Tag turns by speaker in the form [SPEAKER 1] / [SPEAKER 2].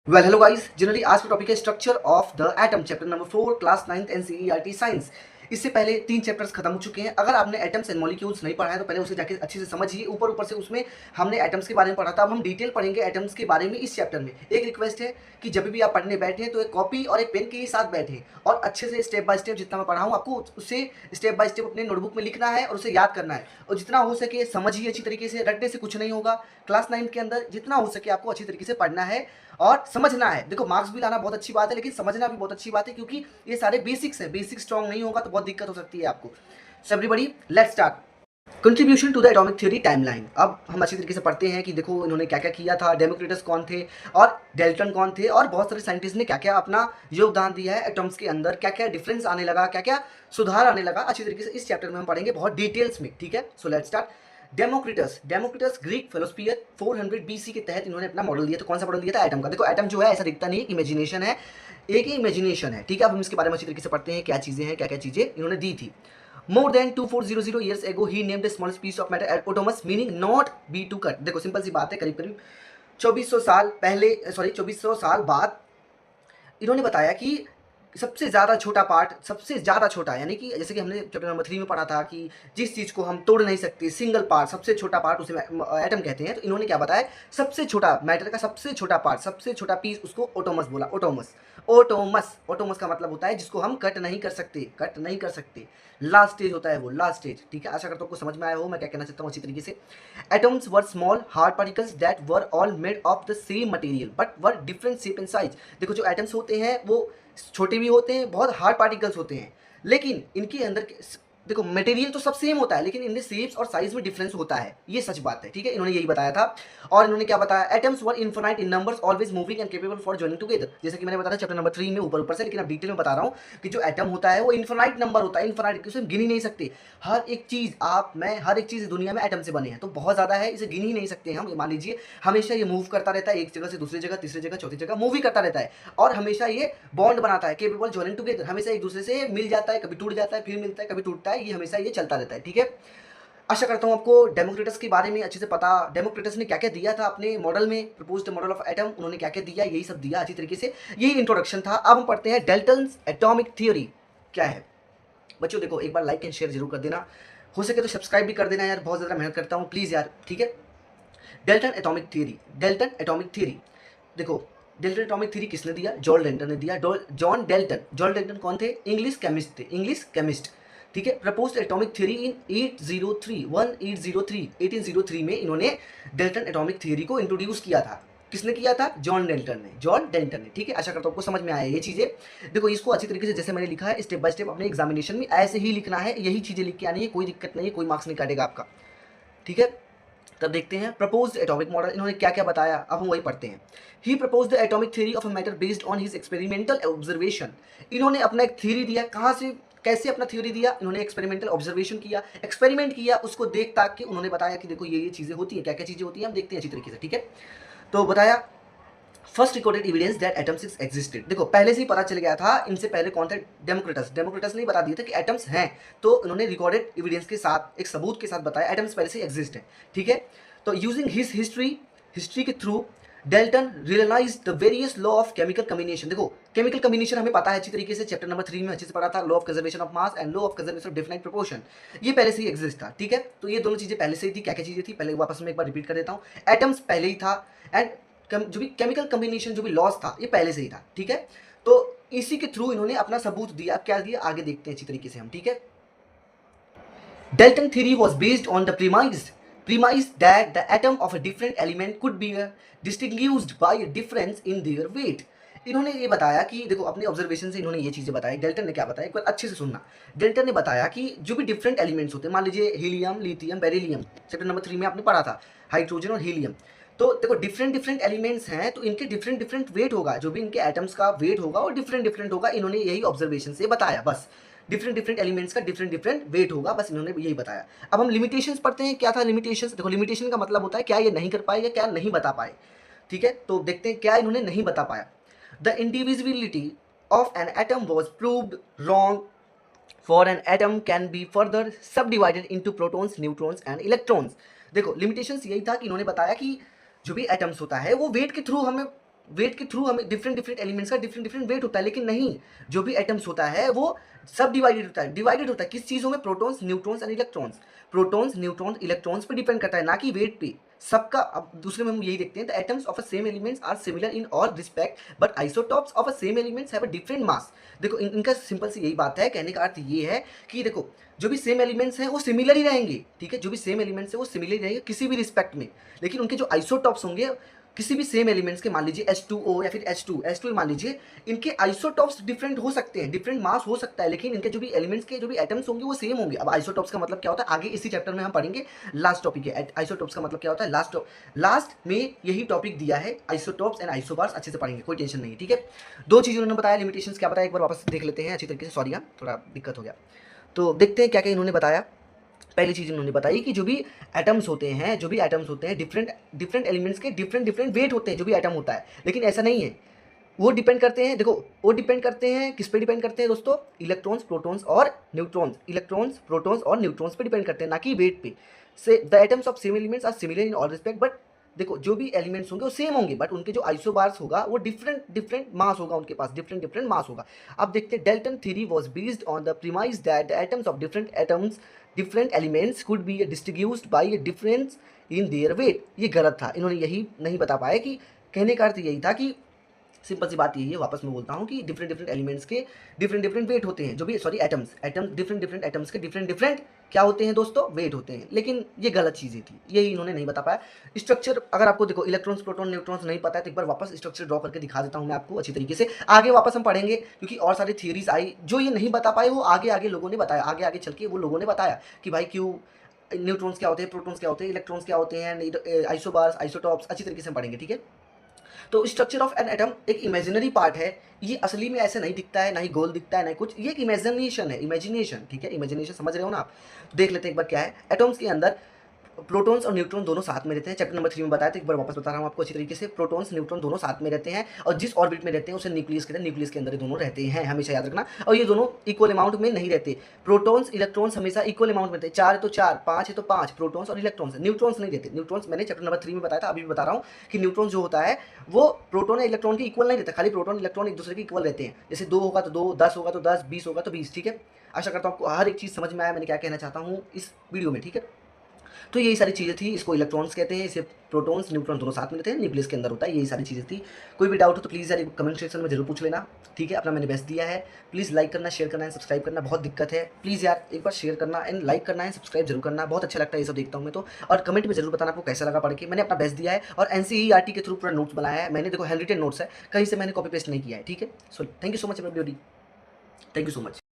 [SPEAKER 1] Well hello guys, generally आज का topic है structure of the atom, chapter number 4, class 9th NCERT science. इससे पहले 3 चैप्टर्स खत्म हो चुके हैं। अगर आपने एटम्स एंड मॉलिक्यूल्स नहीं पढ़ा है तो पहले उसे जाके अच्छे से समझिए। ऊपर ऊपर से उसमें हमने एटम्स के बारे में पढ़ा था, अब हम डिटेल पढ़ेंगे एटम्स के बारे में इस चैप्टर में। एक रिक्वेस्ट है कि जब भी आप पढ़ने बैठे तो एक कॉपी और एक पेन के साथ बैठे और अच्छे से स्टेप बाय स्टेप जितना मैं पढ़ाऊँ आपको उसे स्टेप बाय स्टेप अपने नोटबुक में लिखना है और उसे याद करना है और जितना हो सके समझिए अच्छी तरीके से। रटने से कुछ नहीं होगा। क्लास 9 के अंदर जितना हो सके आपको अच्छी तरीके से पढ़ना है और समझना है। देखो मार्क्स भी लाना बहुत अच्छी बात है, लेकिन समझना भी बहुत अच्छी बात है, क्योंकि ये सारे बेसिक्स है। बेसिक स्ट्रॉन्ग नहीं होगा तो बहुत दिक्कत हो सकती है आपको। So everybody let's start. Contribution to the atomic theory timeline. अब हम अच्छी तरीके से पढ़ते हैं कि देखो इन्होंने क्या क्या किया था, डेमोक्रिटस कौन थे और डेल्टन कौन थे और बहुत सारे साइंटिस्ट ने क्या क्या अपना योगदान दिया है एटम्स के अंदर, क्या क्या डिफरेंस आने लगा, क्या क्या सुधार आने लगा। अच्छी तरीके से इस चैप्टर में हम पढ़ेंगे बहुत डिटेल्स में, ठीक है। So let's start. Democritus Greek philosopher 400 BC के तहत इन्होंने अपना मॉडल दिया। तो कौन सा मॉडल दिया था? एटम का। देखो एटम जो है ऐसा दिखता नहीं है, इमेजिनेशन है, एक ही इमेजिनेशन है, ठीक है। अब हम इसके बारे में अच्छी तरीके से पढ़ते हैं क्या चीजें हैं, क्या क्या चीजें इन्होंने दी थी। More than 2400 years ago, he named the smallest piece of matter atomus, meaning not be to cut। देखो सिंपल सी बात है, करीब करीब 2400 साल पहले, सॉरी 2400 साल बाद इन्होंने बताया कि सबसे ज़्यादा छोटा पार्ट, सबसे ज़्यादा छोटा, यानी कि जैसे कि हमने चैप्टर नंबर 3 में पढ़ा था कि जिस चीज़ को हम तोड़ नहीं सकते, सिंगल पार्ट, सबसे छोटा पार्ट उसे एटम कहते हैं। तो इन्होंने क्या बताया, सबसे छोटा मैटर का सबसे छोटा पार्ट, सबसे छोटा पीस, उसको ओटोमस बोला। ओटोमस, ओटोमस, ओटोमस का मतलब होता है जिसको हम कट नहीं कर सकते, कट नहीं कर सकते। लास्ट स्टेज होता है वो, लास्ट स्टेज, ठीक है। आशा करता हूँ आपको समझ में आया हो मैं क्या कहना चाहता हूँ अच्छी तरीके से। Atoms were small hard particles that were all made of the same material but were different shape and size। देखो जो एटम्स होते हैं वो छोटे भी होते हैं, बहुत हार्ड पार्टिकल्स होते हैं, लेकिन इनके अंदर देखो मटेरियल तो सब सेम होता है, लेकिन इनमें शेप्स और साइज में डिफरेंस होता है। ये सच बात है, ठीक है। इन्होंने यही बताया था। और इन्होंने क्या बताया, atoms were infinite in numbers, always moving and capable for joining together. जैसे कि मैंने बताया चैप्टर नंबर 3 में ऊपर ऊपर से, लेकिन अब डिटेल में बता रहा हूँ कि जो एटम होता है वो इनफिनाइट नंबर होता है, इनफिनाइट, उसे हम गिन ही नहीं सकते। हर एक चीज, आप मैं, हर एक चीज दुनिया में एटम से बने हैं, तो बहुत ज्यादा है, इसे गिन ही नहीं सकते हम। मान लीजिए हमेशा ये मूव करता रहता है, एक जगह से दूसरी जगह, तीसरी जगह, चौथी जगह मूव ही करता रहता है और हमेशा ये बॉन्ड बनाता है, केपेबल जॉइनिंग टुगेदर, हमेशा एक दूसरे से मिल जाता है, कभी टूट जाता है, फिर मिलता है, कभी टूटता है, ये हमेशा ये चलता रहता है, ठीक है। आशा करता हूँ आपको डेमोक्रिटस के बारे में अच्छे से पता, डेमोक्रिटस ने क्या क्या दिया था अपने मॉडल में, प्रपोज्ड मॉडल ऑफ एटम, उन्होंने क्या क्या दिया, यही सब दिया अच्छी तरीके से। यही इंट्रोडक्शन था। अब हम पढ़ते हैं डेल्टन्स एटॉमिक थ्योरी क्या है। बच्चों देखो एक बार लाइक एंड शेयर जरूर कर देना, हो सके तो सब्सक्राइब भी कर देना यार, बहुत ज़्यादा मेहनत करता हूँ प्लीज़ यार, ठीक है। Dalton atomic theory, Dalton atomic theory. देखो डेल्टन एटॉमिक थ्योरी किसने दिया? जॉन डेल्टन ने दिया। जॉन डेल्टन, जॉन डेल्टन कौन थे? इंग्लिश केमिस्ट थे, इंग्लिश केमिस्ट, ठीक है। प्रपोज्ड एटॉमिक थ्योरी इन 803 1803 1803 में इन्होंने डेल्टन एटॉमिक थ्योरी को इंट्रोड्यूस किया था। किसने किया था? जॉन डेल्टन ने, जॉन डेल्टन ने, ठीक है। आशा करता हूँ आपको समझ में आया ये चीज़ें। देखो इसको अच्छी तरीके से जैसे मैंने लिखा है स्टेप बाय स्टेप अपने एग्जामिनेशन में ऐसे ही लिखना है, यही चीज़ें लिख के आनी है, कोई दिक्कत नहीं है, कोई मार्क्स नहीं काटेगा आपका, ठीक है। तब देखते हैं प्रपोज्ड एटॉमिक मॉडल इन्होंने क्या क्या बताया, अब हम वही पढ़ते हैं। He proposed the atomic theory of a matter based on his experimental observation. इन्होंने अपना एक थ्योरी दिया, कहाँ से, कैसे अपना थ्योरी दिया? इन्होंने एक्सपेरिमेंटल ऑब्जर्वेशन किया, एक्सपेरिमेंट किया, उसको देख ताक के उन्होंने बताया कि देखो ये चीज़ें होती हैं, क्या क्या चीज़ें होती हैं, हम देखते हैं अच्छी तरीके से, ठीक है। तो बताया first recorded evidence that atoms existed. देखो पहले से ही पता चल गया था, इनसे पहले कौन थे? डेमोक्रिटस। डेमोक्रिटस ने बता दिया था कि एटम्स हैं, तो उन्होंने रिकॉर्डेड एविडेंस के साथ, एक सबूत के साथ बताया एटम्स पहले से एग्जिस्ट है, ठीक है। तो यूजिंग हिज हिस्ट्री, हिस्ट्री के through Dalton realise the various law of chemical combination. देखो केमिकल कम्बिनेशन हमें पता है अच्छी तरीके से, चैप्टर नंबर 3 में अच्छे से पढ़ा था, law of conservation of mass and law of conservation of defined proportion, ये पहले से ही एग्जिस्ट था, ठीक है। तो ये दोनों चीजें पहले से ही थी। क्या क्या चीजें थी पहले वापस में एक बार रिपीट कर देता हूँ। एटम्स पहले ही था एंड जो भी केमिकल कम्बिनेशन, जो भी लॉस था, ये पहले से ही था, ठीक है। तो इसी के थ्रू इन्होंने अपना सबूत दिया, क्या दिया आगे देखते हैं अच्छी तरीके से हम, ठीक है। Dalton theory was based on the premise that the atom of a different element could be distinguished by a difference in their weight। इन्होंने ये बताया कि देखो अपने ऑब्जर्वेशन से इन्होंने ये चीज़ें बताई। डेल्टन ने क्या बताया, एक बार अच्छे से सुनना। डेल्टन ने बताया कि जो भी डिफरेंट एलिमेंट्स होते हैं, मान लीजिए helium, lithium, beryllium, chapter number 3 में आपने पढ़ा था, हाइड्रोजन और हीलियम। तो देखो डिफरेंट डिफरेंट एलिमेंट्स हैं, तो इनके डिफरेंट डिफरेंट वेट होगा, जो भी इनके एटम्स का वेट होगा वो डिफरेंट डिफरेंट होगा। इन्होंने यही ऑब्जर्वेशन से बताया, बस डिफरेंट डिफरेंट एलिमेंट्स का डिफरेंट डिफरेंट वेट होगा, बस इन्होंने यही बताया। अब हम लिमिटेशंस पढ़ते हैं, क्या था लिमिटेशंस। देखो लिमिटेशन का मतलब होता है क्या ये नहीं कर पाए या क्या नहीं बता पाए, ठीक है। तो देखते हैं क्या इन्होंने नहीं बता पाया। The indivisibility of an atom was proved wrong, for an atom can be further subdivided into protons, neutrons and electrons. देखो लिमिटेशंस यही था कि इन्होंने बताया कि जो भी एटम्स होता है वो वेट के थ्रू हमें वेट के थ्रू हमें डिफरेंट डिफरेंट एलिमेंट्स का डिफरेंट डिफरेंट वेट होता है, लेकिन नहीं, जो भी एटम्स होता है वो सब डिवाइडेड होता है किस चीज़ों में, protons, neutrons and electrons. Protons, neutrons, electrons पे डिपेंड करता है, ना कि वेट पे सबका। अब दूसरे में हम यही देखते हैं, the atoms of a same elements are similar in all respect but isotopes of a same elements have a different mass. देखो इनका सिंपल सी यही बात है, कहने का अर्थ ये है कि देखो जो भी सेम एलिमेंट्स हैं वो सिमिलर ही रहेंगे, ठीक है, जो भी सेम एलिमेंट्स हैं वो सिमिलर ही रहेंगे किसी भी रिस्पेक्ट में, लेकिन उनके जो आइसोटॉप्स होंगे किसी भी सेम एलिमेंट्स के, मान लीजिए H2O या फिर H2 मान लीजिए, इनके आइसोटॉप्स डिफरेंट हो सकते हैं, डिफरेंट मास हो सकता है, लेकिन इनके जो भी एलिमेंट्स के जो भी एटम्स होंगे वो सेम होंगे। अब आइसोटॉप्स का मतलब क्या होता है आगे इसी चैप्टर में हम पढ़ेंगे, लास्ट टॉपिक है आइसोटॉप्स का मतलब क्या होता है, लास्ट में यही टॉपिक दिया है, आइसोटॉप्स एंड आइसोबार्स अच्छे से पढ़ेंगे, कोई टेंशन नहीं है, ठीक है। दो चीज़ उन्होंने बताया, लिमिटेशंस क्या बताया एक बार वापस देख लेते हैं अच्छी तरीके से, सॉरी हाँ थोड़ा दिक्कत हो गया, तो देखते हैं क्या क्या इन्होंने बताया। पहली चीज़ उन्होंने बताई कि जो भी एटम्स होते हैं डिफरेंट डिफरेंट एलिमेंट्स के डिफरेंट डिफरेंट वेट होते हैं जो भी एटम होता है, लेकिन ऐसा नहीं है, वो डिपेंड करते हैं, देखो वो डिपेंड करते हैं किस पे डिपेंड करते हैं दोस्तों, इलेक्ट्रॉन्स, प्रोटॉन्स और न्यूट्रॉन्स, इलेक्ट्रॉन्स, प्रोटॉन्स और न्यूट्रॉन्स पे डिपेंड करते हैं, ना कि वेट पे। So the atoms of same elements are similar in all respect, but देखो जो भी एलिमेंट्स होंगे वो सेम होंगे, बट उनके जो आइसोबार्स होगा वो डिफरेंट डिफरेंट मास होगा, उनके पास डिफरेंट डिफरेंट मास होगा। अब देखते हैं, Dalton theory was based on the premise that the atoms of different elements could be distributed by a difference in their weight. ये गलत था, इन्होंने यही नहीं बता पाया कि, कहने का अर्थ यही था कि सिंपल सी बात यही है, वापस मैं बोलता हूँ कि डिफरेंट डिफरेंट एलिमेंट्स के डिफरेंट डिफरेंट वेट होते हैं, जो भी sorry atoms different different atoms के डिफरेंट डिफरेंट क्या होते हैं दोस्तों, वेट होते हैं, लेकिन ये गलत चीज़ें थी, यही इन्होंने नहीं बता पाया। स्ट्रक्चर अगर आपको देखो इलेक्ट्रॉन्स, प्रोटॉन, न्यूट्रॉन्स नहीं पता है तो एक बार वापस स्ट्रक्चर ड्रॉ करके दिखा देता हूँ मैं आपको अच्छी तरीके से, आगे वापस हम पढ़ेंगे, क्योंकि और सारी थियरीज आई जो ये नहीं बता पाए, वो आगे आगे लोगों ने बताया, आगे आगे चल के वो लोगों ने बताया कि भाई क्यों न्यूट्रॉन्स क्या होते हैं, प्रोटॉन्स क्या होते हैं, इलेक्ट्रॉन्स क्या होते हैं, आइसोबार्स, आइसोटॉप्स, अच्छी तरीके से हम पढ़ेंगे, ठीक है। तो स्ट्रक्चर ऑफ एन एटम एक इमेजिनरी पार्ट है, ये असली में ऐसे नहीं दिखता है, ना ही गोल दिखता है, ना ही कुछ, ये एक इमेजिनेशन है, इमेजिनेशन, ठीक है, इमेजिनेशन समझ रहे हो ना आप। देख लेते हैं एक बार क्या है, एटम्स के अंदर प्रोटॉन्स और न्यूट्रॉन दोनों साथ में रहते हैं, चैप्टर नंबर 3 में बताया था, एक बार वापस बता रहा हूँ आपको अच्छी तरीके से, प्रोटॉन्स न्यूट्रॉन दोनों साथ में रहते हैं, और जिस ऑर्बिट में रहते हैं उसे न्यूक्लियस कहते हैं, न्यूक्लियस के अंदर ये दोनों रहते हैं, हमेशा याद रखना, और ये दोनों इक्वल अमाउंट में नहीं रहते, प्रोटॉन्स इलेक्ट्रॉन्स हमेशा इक्वल अमाउंट में रहते हैं, 4 है तो 4, 5 है तो 5, प्रोटॉन्स और इलेक्ट्रॉन्स, न्यूट्रॉन्स नहीं रहते, न्यूट्रॉन्स मैंने चैप्टर नंबर 3 में बताया था, अभी भी बता रहा हूँ कि न्यूट्रॉन जो होता है वो प्रोटॉन या इलेक्ट्रॉन के इक्वल नहीं रहता, खाली प्रोटॉन इलेक्ट्रॉन एक दूसरे के इक्वल रहते हैं, जैसे 2 होगा तो 2, 10 होगा तो 10, 20 होगा तो 20, ठीक है। आशा करता हूँ आपको हर एक चीज़ समझ में आया मैंने क्या कहना चाहता हूँ इस वीडियो में, ठीक है। तो यही सारी चीज़ें थी, इसको इलेक्ट्रॉन्स कहते हैं, इसे प्रोटॉन्स, न्यूट्रॉन दोनों साथ में रहते हैं, न्यूक्लियस के अंदर होता है, यही सारी चीज़ें थी। कोई भी डाउट हो तो प्लीज़ यार कमेंट सेक्शन में जरूर पूछ लेना, ठीक है। अपना मैंने बेस्ट दिया है, प्लीज़ लाइक करना, शेयर करना एंड सब्सक्राइब करना, बहुत दिक्कत है, प्लीज़ यार एक बार शेयर करना एंड लाइक करना है, सब्सक्राइब जरूर करना, बहुत अच्छा लगता है ये सब देखता हूँ मैं तो। और कमेंट में जरूर बताना आपको कैसा लगा पढ़ के, मैंने अपना बेस्ट दिया है, और NCERT के थ्रू पूरा नोट्स बनाया है मैंने, देखो हैंड रिटन नोट्स है, कहीं से मैंने कॉपी पेस्ट नहीं किया है, ठीक है। So thank you so much everybody, thank you so much.